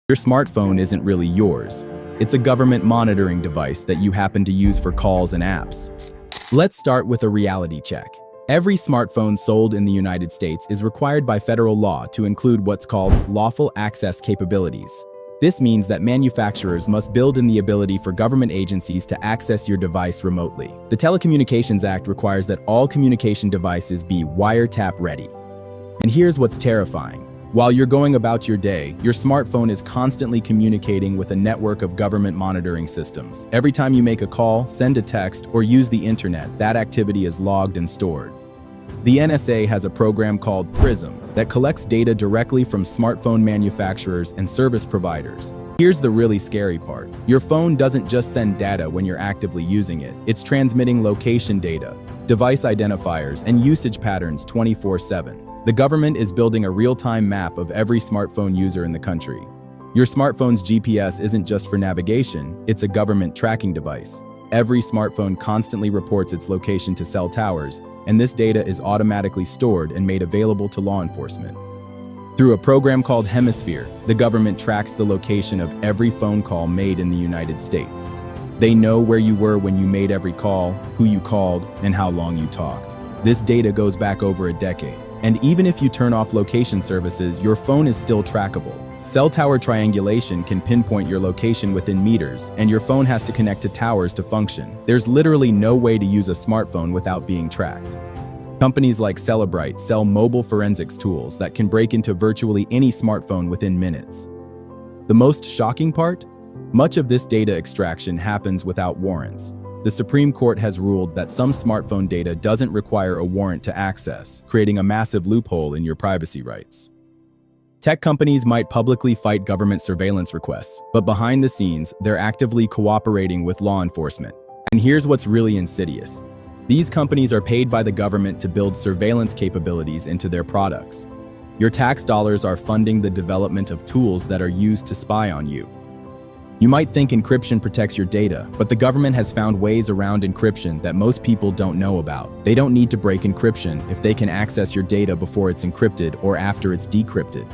Your smartphone isn't really yours. It's a government monitoring device that you happen to use for calls and apps. Let's start with a reality check. Every smartphone sold in the United States is required by federal law to include what's called lawful access capabilities. This means that manufacturers must build in the ability for government agencies to access your device remotely. The Telecommunications Act requires that all communication devices be wiretap ready. And here's what's terrifying. While you're going about your day, your smartphone is constantly communicating with a network of government monitoring systems. Every time you make a call, send a text, or use the internet, that activity is logged and stored. The NSA has a program called PRISM that collects data directly from smartphone manufacturers and service providers. Here's the really scary part. Your phone doesn't just send data when you're actively using it. It's transmitting location data, device identifiers, and usage patterns 24/7. The government is building a real-time map of every smartphone user in the country. Your smartphone's GPS isn't just for navigation, it's a government tracking device. Every smartphone constantly reports its location to cell towers, and this data is automatically stored and made available to law enforcement. Through a program called Hemisphere, the government tracks the location of every phone call made in the United States. They know where you were when you made every call, who you called, and how long you talked. This data goes back over a decade. And even if you turn off location services, your phone is still trackable. Cell tower triangulation can pinpoint your location within meters, and your phone has to connect to towers to function. There's literally no way to use a smartphone without being tracked. Companies like Cellebrite sell mobile forensics tools that can break into virtually any smartphone within minutes. The most shocking part? Much of this data extraction happens without warrants. The Supreme Court has ruled that some smartphone data doesn't require a warrant to access, creating a massive loophole in your privacy rights. Tech companies might publicly fight government surveillance requests, but behind the scenes, they're actively cooperating with law enforcement. And here's what's really insidious. These companies are paid by the government to build surveillance capabilities into their products. Your tax dollars are funding the development of tools that are used to spy on you. You might think encryption protects your data, but the government has found ways around encryption that most people don't know about. They don't need to break encryption if they can access your data before it's encrypted or after it's decrypted.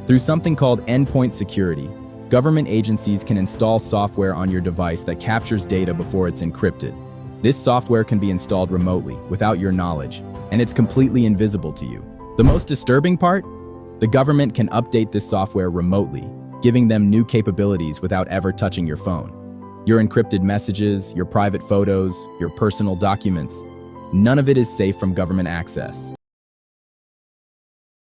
Through something called endpoint security, government agencies can install software on your device that captures data before it's encrypted. This software can be installed remotely, without your knowledge, and it's completely invisible to you. The most disturbing part? The government can update this software remotely, giving them new capabilities without ever touching your phone. Your encrypted messages, your private photos, your personal documents, none of it is safe from government access.